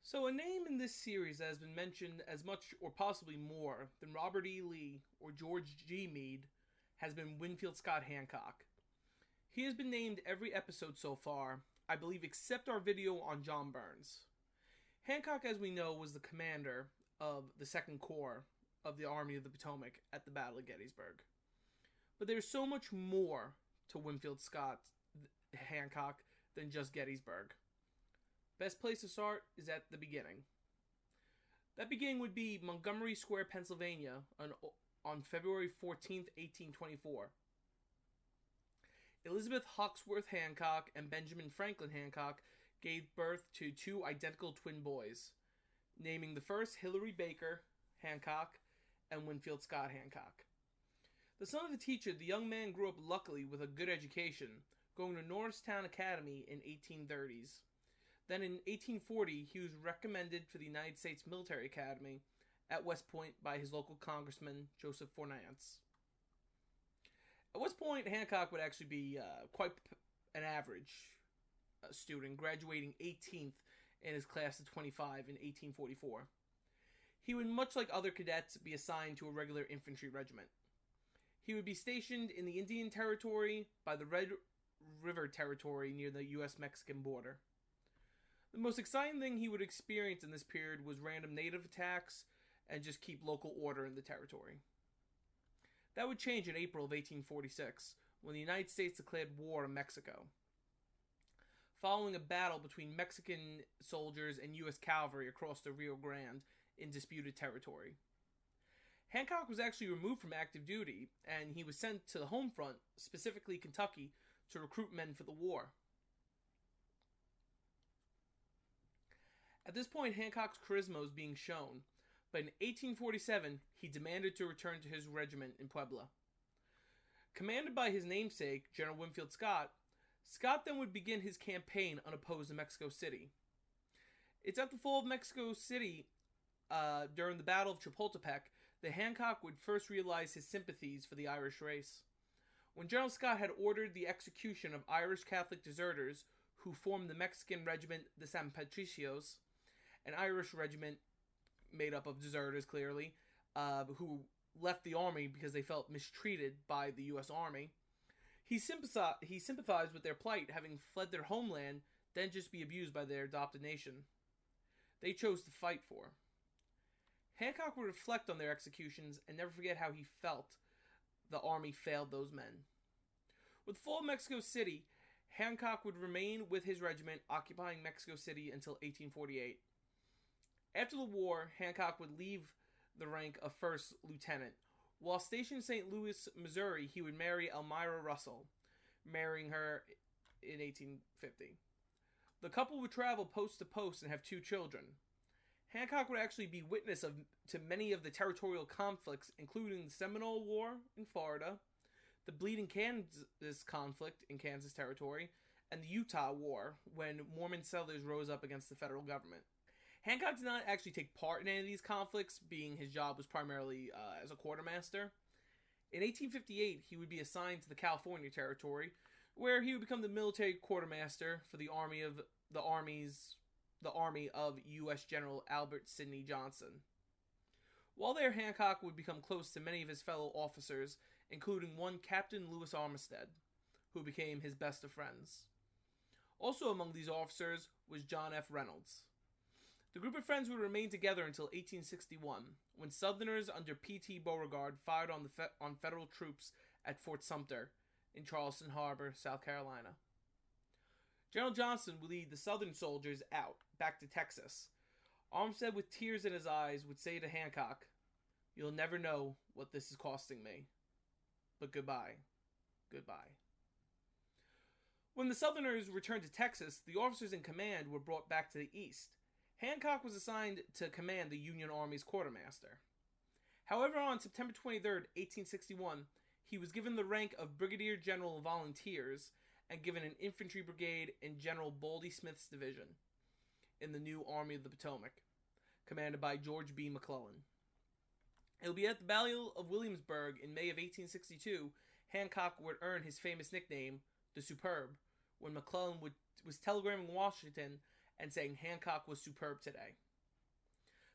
So, a name in this series that has been mentioned as much or possibly more than Robert E. Lee or George G. Meade has been Winfield Scott Hancock. He has been named every episode so far, I believe, except our video on John Burns. Hancock, as we know, was the commander of the Second Corps of the Army of the Potomac at the Battle of Gettysburg. But there's so much more to Winfield Scott Hancock than just Gettysburg. Best place to start is at the beginning. That beginning would be Montgomery Square, Pennsylvania, on February 14th, 1824. Elizabeth Hawksworth Hancock and Benjamin Franklin Hancock gave birth to two identical twin boys, naming the first Hilary Baker Hancock and Winfield Scott Hancock. The son of a teacher, the young man grew up luckily with a good education, going to Norristown Academy in 1830s. Then in 1840, he was recommended for the United States Military Academy at West Point by his local congressman, Joseph Fornance. At West Point, Hancock would actually be quite an average student, graduating 18th in his class of 25 in 1844. He would, much like other cadets, be assigned to a regular infantry regiment. He would be stationed in the Indian Territory by the Red River Territory near the U.S.-Mexican border. The most exciting thing he would experience in this period was random native attacks and just keep local order in the territory. That would change in April of 1846, when the United States declared war on Mexico, following a battle between Mexican soldiers and U.S. cavalry across the Rio Grande in disputed territory. Hancock was actually removed from active duty, and he was sent to the home front, specifically Kentucky, to recruit men for the war. At this point, Hancock's charisma was being shown, but in 1847, he demanded to return to his regiment in Puebla. Commanded by his namesake, General Winfield Scott, Scott then would begin his campaign unopposed in Mexico City. It's at the fall of Mexico City, during the Battle of Chapultepec, that Hancock would first realize his sympathies for the Irish race. When General Scott had ordered the execution of Irish Catholic deserters who formed the Mexican regiment, the San Patricios, an Irish regiment made up of deserters, clearly, who left the army because they felt mistreated by the U.S. Army. He sympathized with their plight, having fled their homeland, then just be abused by their adopted nation. They chose to fight for. Hancock would reflect on their executions and never forget how he felt the army failed those men. With the fall of Mexico City, Hancock would remain with his regiment, occupying Mexico City until 1848. After the war, Hancock would leave the rank of first lieutenant. While stationed in St. Louis, Missouri, he would marry Elmira Russell, marrying her in 1850. The couple would travel post to post and have two children. Hancock would actually be witness to many of the territorial conflicts, including the Seminole War in Florida, the Bleeding Kansas conflict in Kansas Territory, and the Utah War, when Mormon settlers rose up against the federal government. Hancock did not actually take part in any of these conflicts, being his job was primarily as a quartermaster. In 1858, he would be assigned to the California Territory, where he would become the military quartermaster for the army of U.S. General Albert Sidney Johnston. While there, Hancock would become close to many of his fellow officers, including one Captain Louis Armistead, who became his best of friends. Also among these officers was John F. Reynolds. The group of friends would remain together until 1861, when Southerners under P.T. Beauregard fired on federal troops at Fort Sumter in Charleston Harbor, South Carolina. General Johnston would lead the Southern soldiers out, back to Texas. Armistead, with tears in his eyes, would say to Hancock, "You'll never know what this is costing me. But goodbye. Goodbye." When the Southerners returned to Texas, the officers in command were brought back to the east. Hancock was assigned to command the Union Army's quartermaster. However, on September 23, 1861, he was given the rank of Brigadier General of Volunteers and given an infantry brigade in General Baldy Smith's division in the new Army of the Potomac, commanded by George B. McClellan. It will be at the Battle of Williamsburg in May of 1862 Hancock would earn his famous nickname, the Superb, when McClellan was telegramming Washington and saying Hancock was superb today.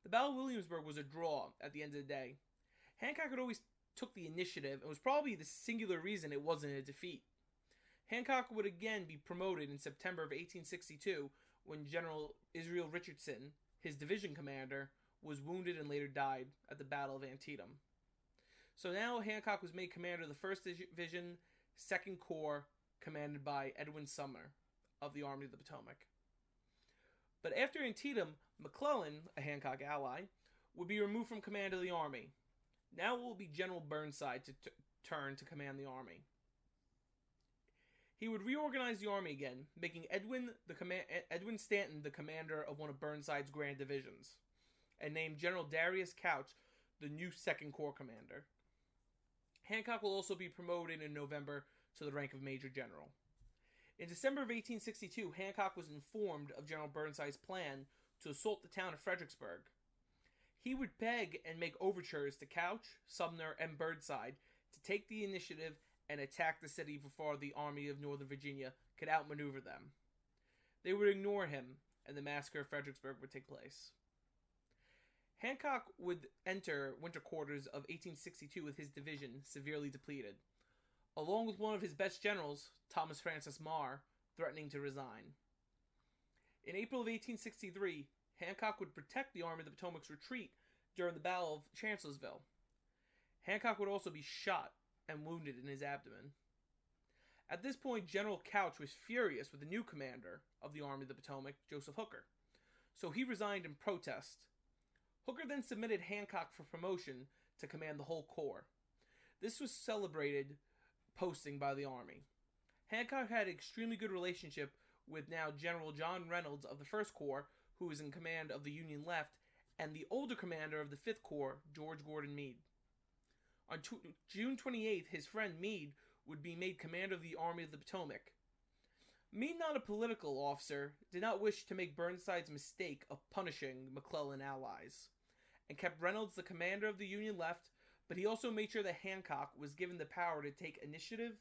The Battle of Williamsburg was a draw at the end of the day. Hancock had always took the initiative and was probably the singular reason it wasn't a defeat. Hancock would again be promoted in September of 1862 when General Israel Richardson, his division commander, was wounded and later died at the Battle of Antietam. So now Hancock was made commander of the 1st Division, 2nd Corps, commanded by Edwin Sumner of the Army of the Potomac. But after Antietam, McClellan, a Hancock ally, would be removed from command of the army. Now it will be General Burnside to turn to command the army. He would reorganize the army again, making Edwin Stanton the commander of one of Burnside's grand divisions, and named General Darius Couch the new 2nd Corps commander. Hancock will also be promoted in November to the rank of Major General. In December of 1862, Hancock was informed of General Burnside's plan to assault the town of Fredericksburg. He would beg and make overtures to Couch, Sumner, and Burnside to take the initiative and attack the city before the Army of Northern Virginia could outmaneuver them. They would ignore him, and the massacre of Fredericksburg would take place. Hancock would enter winter quarters of 1862 with his division severely depleted, along with one of his best generals, Thomas Francis Meagher, threatening to resign. In April of 1863, Hancock would protect the Army of the Potomac's retreat during the Battle of Chancellorsville. Hancock would also be shot and wounded in his abdomen. At this point, General Couch was furious with the new commander of the Army of the Potomac, Joseph Hooker, so he resigned in protest. Hooker then submitted Hancock for promotion to command the whole corps. This was celebrated posting by the army. Hancock had an extremely good relationship with now General John Reynolds of the 1st Corps, who was in command of the Union left, and the older commander of the 5th Corps, George Gordon Meade. On June 28th, his friend Meade would be made commander of the Army of the Potomac. Meade, not a political officer, did not wish to make Burnside's mistake of punishing McClellan allies, and kept Reynolds the commander of the Union left, but he also made sure that Hancock was given the power to take initiative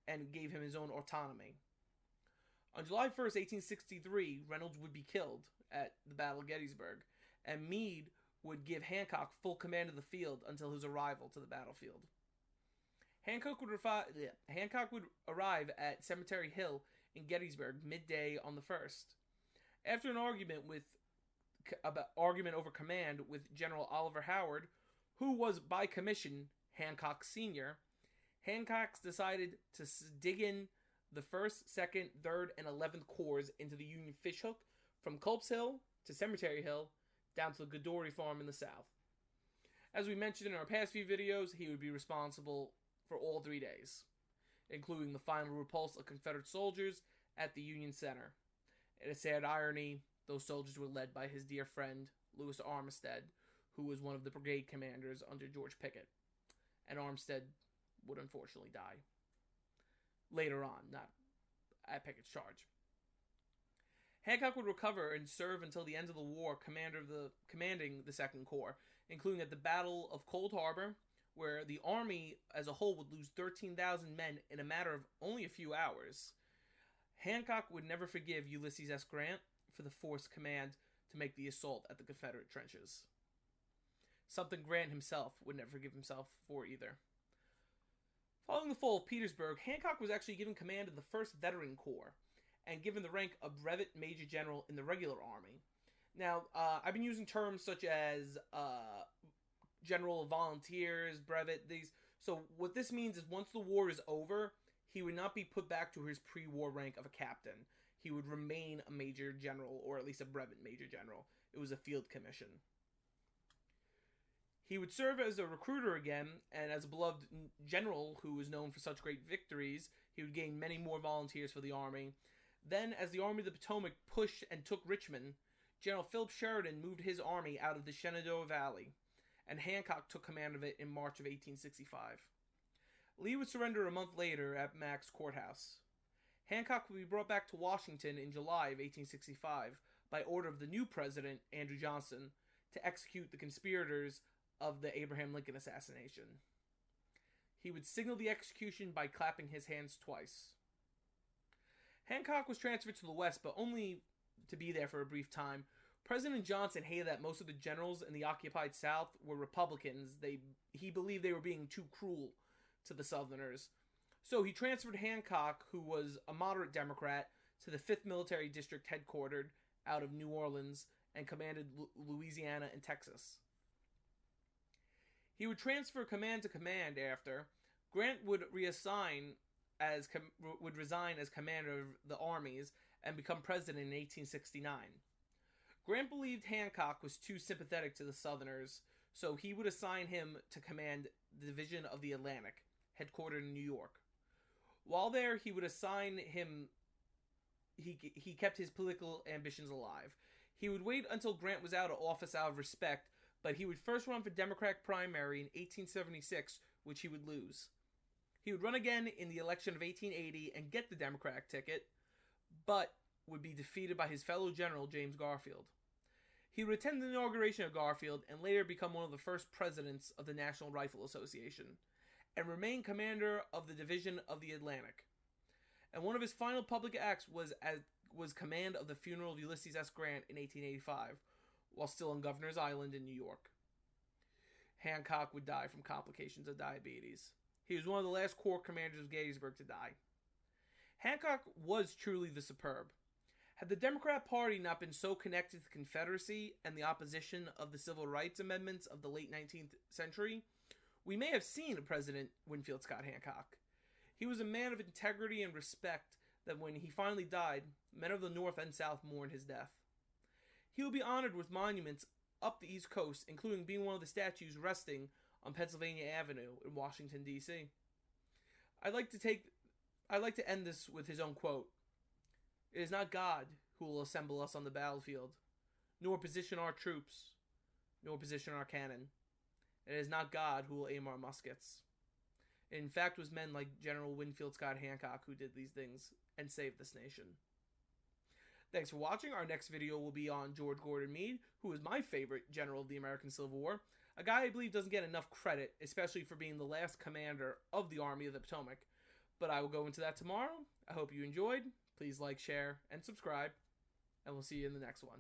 and gave him his own autonomy. On July 1st, 1863, Reynolds would be killed at the Battle of Gettysburg, and Meade would give Hancock full command of the field until his arrival to the battlefield. Hancock would arrive at Cemetery Hill in Gettysburg midday on the 1st. After an argument over command with General Oliver Howard, who was by commission Hancock's senior, Hancock decided to dig in the 1st, 2nd, 3rd, and 11th Corps into the Union fishhook from Culp's Hill to Cemetery Hill down to the Godory Farm in the south. As we mentioned in our past few videos, he would be responsible for all 3 days, including the final repulse of Confederate soldiers at the Union Center. In a sad irony, those soldiers were led by his dear friend, Louis Armistead, who was one of the brigade commanders under George Pickett. And Armistead would unfortunately die. Later on, not at Pickett's charge. Hancock would recover and serve until the end of the war commanding the 2nd Corps, including at the Battle of Cold Harbor, where the Army as a whole would lose 13,000 men in a matter of only a few hours. Hancock would never forgive Ulysses S. Grant for the forced command to make the assault at the Confederate trenches. Something Grant himself would never forgive himself for either. Following the fall of Petersburg, Hancock was actually given command of the 1st Veteran Corps and given the rank of Brevet Major General in the regular army. Now, I've been using terms such as General of Volunteers, Brevet, these. So what this means is once the war is over, he would not be put back to his pre-war rank of a captain. He would remain a Major General, or at least a Brevet Major General. It was a field commission. He would serve as a recruiter again, and as a beloved general who was known for such great victories, he would gain many more volunteers for the army. Then, as the Army of the Potomac pushed and took Richmond, General Philip Sheridan moved his army out of the Shenandoah Valley, and Hancock took command of it in March of 1865. Lee would surrender a month later at Mack's Courthouse. Hancock would be brought back to Washington in July of 1865 by order of the new president, Andrew Johnson, to execute the conspirators of the Abraham Lincoln assassination. He would signal the execution by clapping his hands twice. Hancock was transferred to the West, but only to be there for a brief time. President Johnson hated that most of the generals in the occupied South were Republicans. He believed they were being too cruel to the Southerners. So he transferred Hancock, who was a moderate Democrat, to the 5th Military District headquartered out of New Orleans and commanded Louisiana and Texas. He would transfer command to command after. Grant would resign as commander of the armies and become president in 1869. Grant believed Hancock was too sympathetic to the Southerners, so he would assign him to command the Division of the Atlantic, headquartered in New York. While there, he would assign him. He kept his political ambitions alive. He would wait until Grant was out of office out of respect, but he would first run for Democratic primary in 1876, which he would lose. He would run again in the election of 1880 and get the Democratic ticket, but would be defeated by his fellow general, James Garfield. He would attend the inauguration of Garfield and later become one of the first presidents of the National Rifle Association, and remain commander of the Division of the Atlantic. And one of his final public acts was command of the funeral of Ulysses S. Grant in 1885, while still on Governor's Island in New York. Hancock would die from complications of diabetes. He was one of the last Corps commanders of Gettysburg to die. Hancock was truly the superb. Had the Democrat Party not been so connected to the Confederacy and the opposition of the Civil Rights Amendments of the late 19th century, we may have seen a President Winfield Scott Hancock. He was a man of integrity and respect that when he finally died, men of the North and South mourned his death. He will be honored with monuments up the East Coast, including being one of the statues resting on Pennsylvania Avenue in Washington, D.C. I'd like to end this with his own quote. "It is not God who will assemble us on the battlefield, nor position our troops, nor position our cannon. It is not God who will aim our muskets. It in fact was men like General Winfield Scott Hancock who did these things and saved this nation." Thanks for watching. Our next video will be on George Gordon Meade, who is my favorite general of the American Civil War. A guy I believe doesn't get enough credit, especially for being the last commander of the Army of the Potomac. But I will go into that tomorrow. I hope you enjoyed. Please like, share, and subscribe. And we'll see you in the next one.